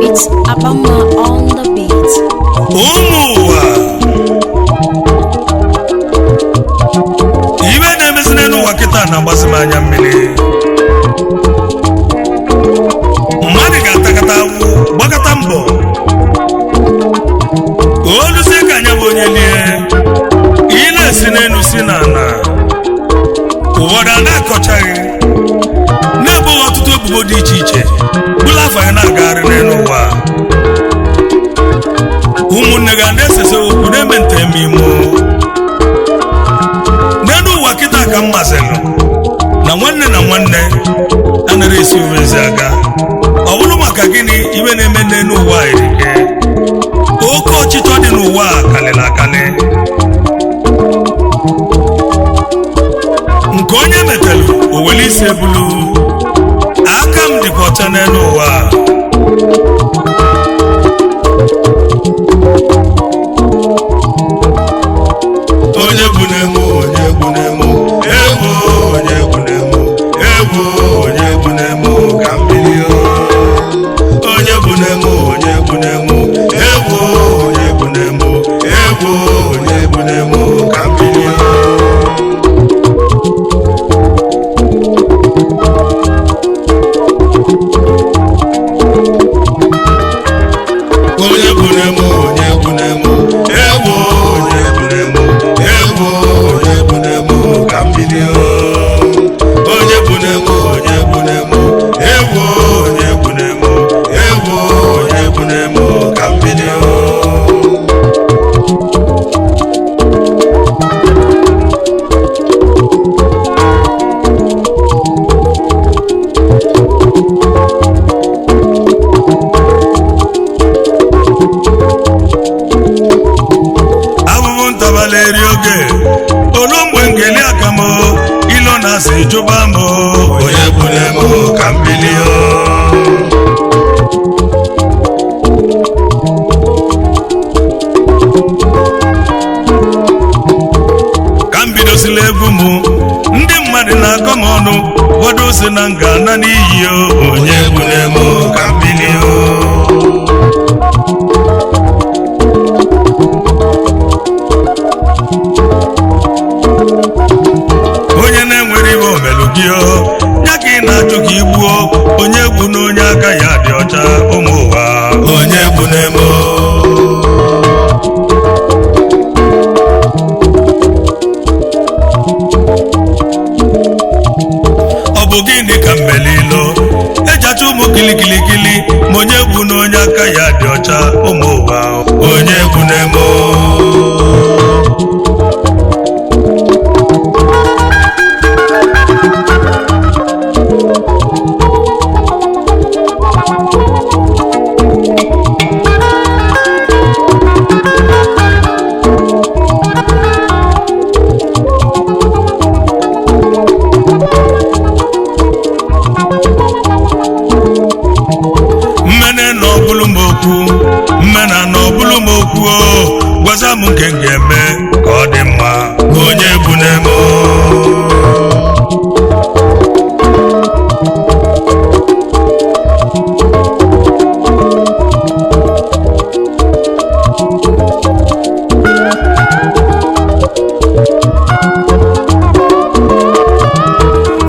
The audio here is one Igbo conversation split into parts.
It's Abama on the beat. Iwe na-emezina n'ụwa kịta na-agbasi m anya mmiri. Mmadụ ga-atakata awụ gbakọta mbọ oluzie ka anya bụ onye lie ị na-esi n'elu si n'ala ụfọdụ a na-akọchaghị na-ebughị ọtụtụ ebubo dị iche iche bụla afọ ya na-agagharị n'elu ụwa. Ụmụnne ga na-esese okwu na-eme nteme imo n'elu ụwa kịta ka m mazịlụ na nwanne na nwanne anaghị esi uvezi aga. Ọ bụrụ maka gịnị iwe na-eme n'elu ụwa erike oke ọchịchọ dị n'ụwa kalịla akalị nke onye metelụ o were isi ebulu aka m dịkwa ọcha n'elu ụwa. Onye bụ n'emu onye bụ n'emu egwu onye bụ n'emu egwu onye bụ n'emu ka mmiri onye bụ n'emu onye bụ n'emu egwu onye bụ n'emu egwu onye bụ n'emu ka mmiri onye bụ n'emu onye bụ n'emu egwu onye bụ n'emu egwu onye bụ n'emu ka mmiri onye bụ n'emu onye bụ n'emu egwu onye bụ n'emu egwu onye bụ n'emu ka mmiri abụbụ ntabala eri oge olu mgbe ngeli akamo ilo na-asị jụba m onye bụ n'emu ka mmiri ka m bidosila egwu m ndị mmadụ na-akọ m ọnụ ụfọdụ si na nga na n'iyi onye bụ n'emu ka mmiri onye na-enwere iwe omelu gị ya ka ị na-achụ ka igbuo onye egwu na onye aka ya dị ọcha ụmụ ụwa onye egwu na-eme ọ bụ gịnị ka mmelilo ejacha ụmụ kilikilikili ma onye egwu na onye aka ya dị ọcha ụmụ ụwa onye egwu na-eme mmena na ọbụlụ m okwu gwaza m nke m ga-eme ka ọ dị mma onye bụ n'eme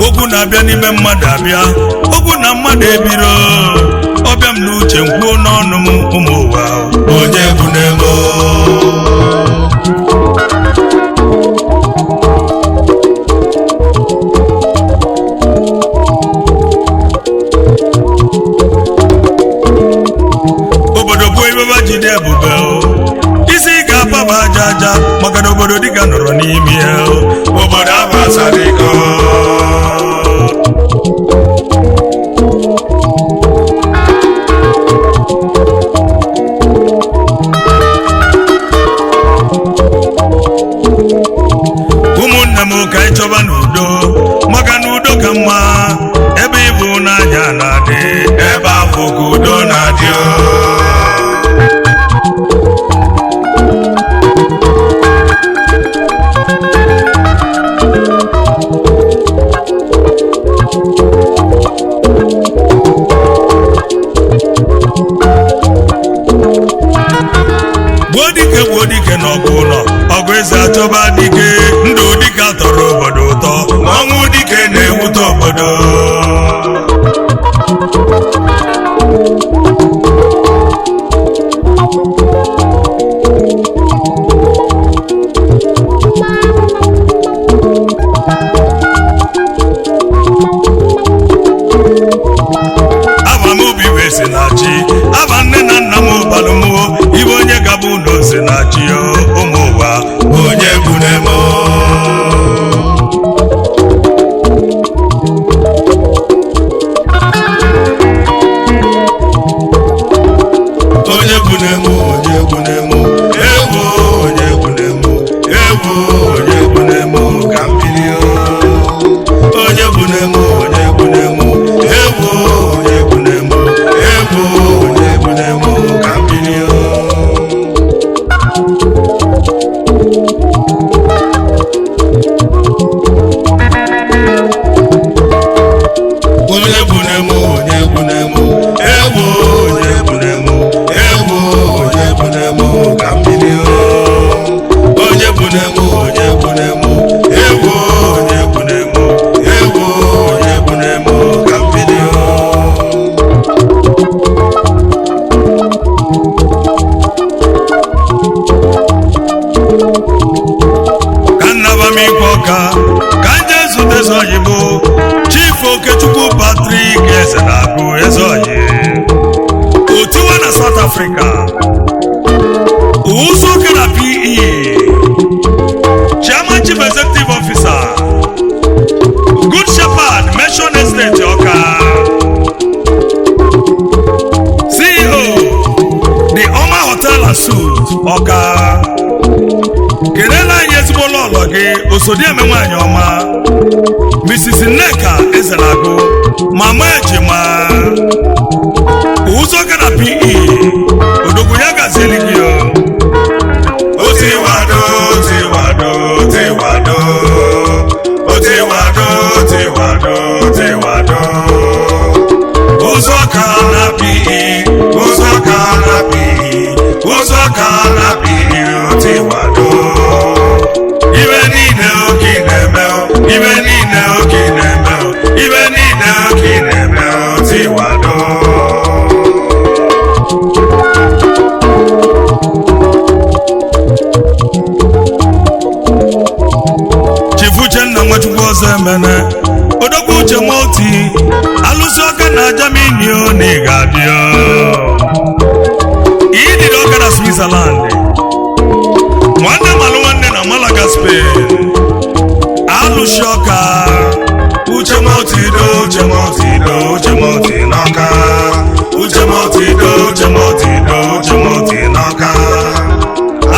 okwu na-abịa n'ime mmadụ abịa okwu na mmadụ ebiro ọbịa m n'uche mkwuo n'ọnụ m ụmụ ụwa onye bụ n'ego obodo bụ ebeba jide ebube isi ga-apaba aja aja maka na obodo dịka nọrọ n'ime ya obodo abasadịgo ụmụnne m ka anyị chọba n'udo maka na udo ka mma ebe ịbụ n'anya na-adị ebe afọ eze achọba dike ndụ dike tọrọ obodo ụtọ ọnwụ dike na-ewute obodo abamobi wee si na chi aba nne na nna m balụmụo ibe onye gabụ ụlọ si na chi ụmụ ụwa onye bunemo onye bunemo onye bunemo ewo onye bunemo ewo onye bunemo ka mbilio onye bunemo onye bunemo ewo onye bunemo ewo onye bunemo ka mbilio onye bunemo onye bunemo ewo onye bunemo ewo onye bunemo ka mbilio onye bunemo onye bunemo ewo onye bunemo ewo onye bunemo ka mbilio ka nnaba m ikwe ọka ka nje zute eze oyibo Chief Okechukwu Patrick eze na-agụ eze oyi otiwa na South Africa Uzoke na PE Chairman Chief Executive Officer Good Shepherd Mission Estate Ọka CEO The Oma Hotel and Suites Ọka kelela anyị ezigbo ụlọ gị osodieme nwanyị ọma Mrs. Nneka Ezenagụ mama ejima Uzoke na PE odogwu ya gazeli gị otiwado otiwado otiwado otiwado otiwado otiwado Uzoka na PE Uzoka na PE Uzoka na PE otiwado ibe niile oke na-eme ibe niile oke na-eme ibe niile oke na-eme otiwado Chief Uchenna Nwachukwu ọzọ emene odogwu uche moti alụsị ọka na Germany na ịga-adịọ idiri ọka na Switzerland nwanne malụ nwanne na Malaga Spain alụsị ọka uche motido uche motido uche moti n'ọka uche motido uche motido uche moti n'ọka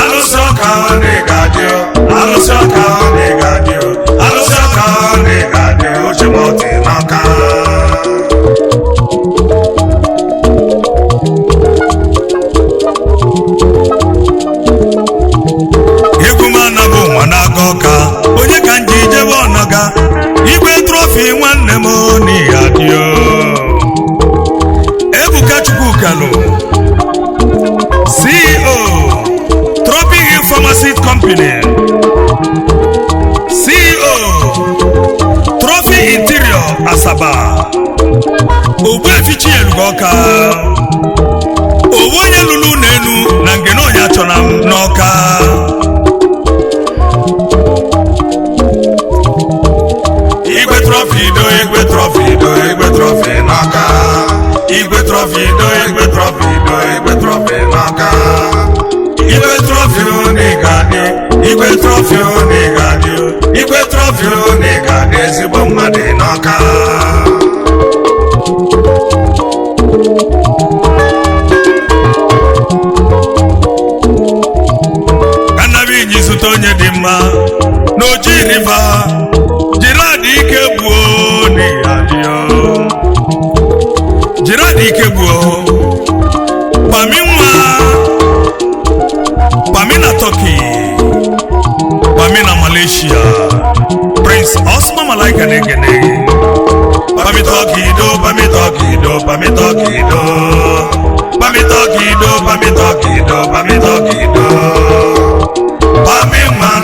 alụsị ọka na ịga-adịọ alụsị ọka na ịga-adịọ alụsị ọka na ịga-adịọ uche moti n'ọka Egwumana bụ nwa na-aga ọka onye ka nji jebe ọnọga igwe trọfi nwanne m n'ihe adịọ Ebuka Chukwukalu CEO Tropic Pharmacy Company CEO Trophy Interior Asaba Ogbuefichi Elugoka owu onye lụrụ n'elu na ngene onye achọna m n'ọka igwe trọfido igwe trọfido igwe trọfi n'ọka igwe trọfido igwe trọfido igwe trọfi n'ọka igwe trọfi n'ịgadị igwe trọfi n'ịgadị igwe trọfi n'ịgadị ezigbo mmadụ n'ọka Kanabi ji zụta onye dị mma n'Oji River Gerard Ike gbuo n'ịgadịọ Gerard Ike gbuo Pami nwa Pami na Turkey Pami na Malaysia Prince Osman Malaika na-egene Pami Turkey do Pami Turkey do Pami Turkey do Pami Turkey do Pami Turkey do Pami Turkey do Pami nwa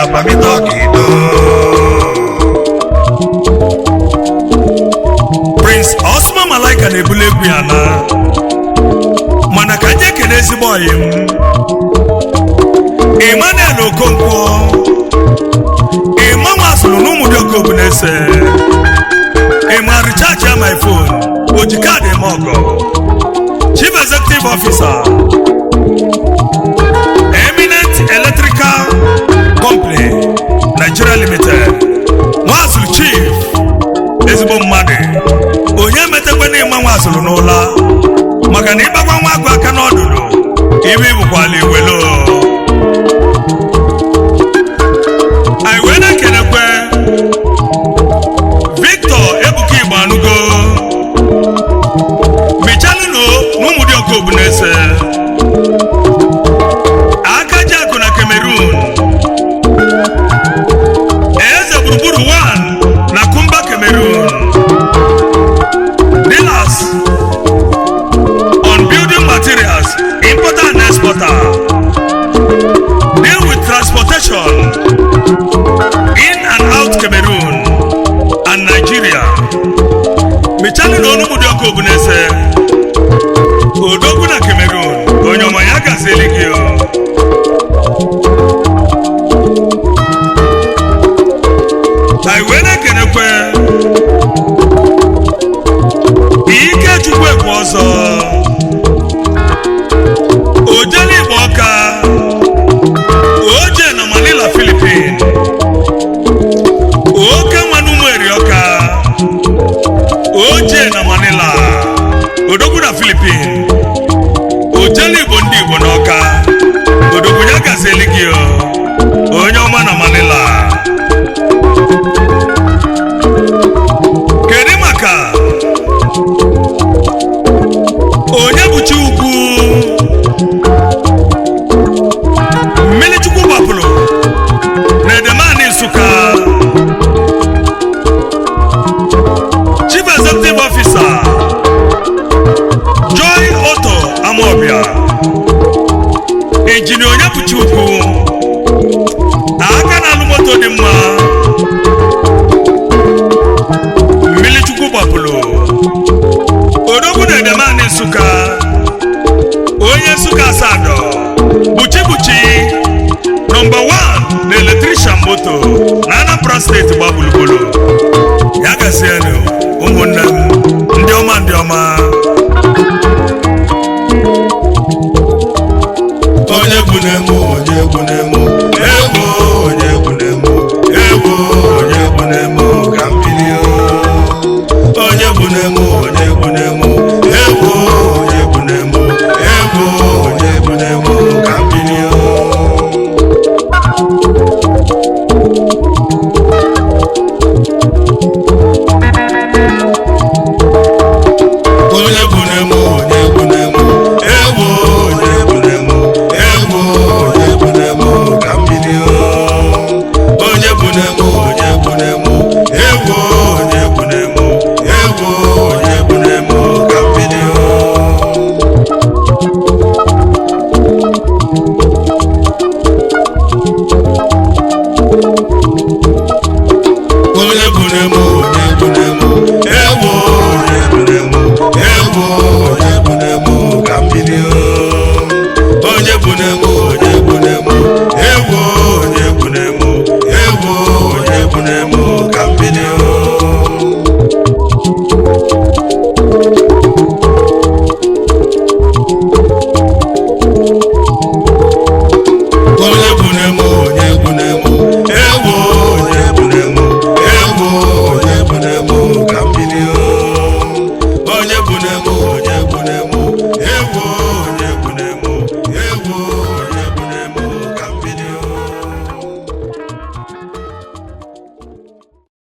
abamitokido Prince Osman Malaika na-ebuli egwu ya na mana ka nje kene ezigbo ọyị m Emmanuel Okonkwo Emma Masulu n'Umudioko Obunese Emma recharge ya my phone Ojikade Mogo Chief Executive Officer Eminent Electrical Company Nigeria Limited Masulu Chief ezigbo mmadụ onye metekwe na Emma Masulu n'ụla maka na ịgbagwa nwa agụ aka n'ọdụdụ ibe ibukwala iwelo anyị wee na-ekenekwe Victor Ebuka Igbo Anugo Michalino n'Umudioko Obunese Akajiakụ na Cameroon Eze Gburugburu 1 na Kumba Cameroon Dealers on building materials importer and exporter deal with transportation in and out Cameroon and Nigeria Michalino n'Umudioko Obunese Odogwu na Cameroon onye ọma ya gazeli gị anyị wee na-ekenekwe Ikechukwu Ekwe ọzọ Ojeli Igbo Ọka Oje na Manila Philippines Oke Nwanụ Ụmụeri Ọka Oje na Manila Odogwu na Philippines Ojeli Igbo ndị Igbo n'Ọka Odogwu ya gazeli gị onye ọma na Manila kedu maka onye bụchi ugwu Mmilichukwu gbapụrụ na Edemani Nsụka Chief Executive Officer Joy Auto Amobia Engineer onye bụchi ugwu aka na-alụ moto dị mma Mmilichukwu gbapụrụ Odogwu na Edemani Nsụka onye Nsụka Asado Buchi number 1 na electrician moto na Anambra State gba gburugburu ya gazienu ụmụnne m ndị ọma onye bụ na-emu egwu onye bụ na-emu ka mbili onye bụ na-emu egwu onye bụ na-emu ka mbili onye bụ na-emu ka mbili onye bụ na-emu ka mbili onye bụ na-emu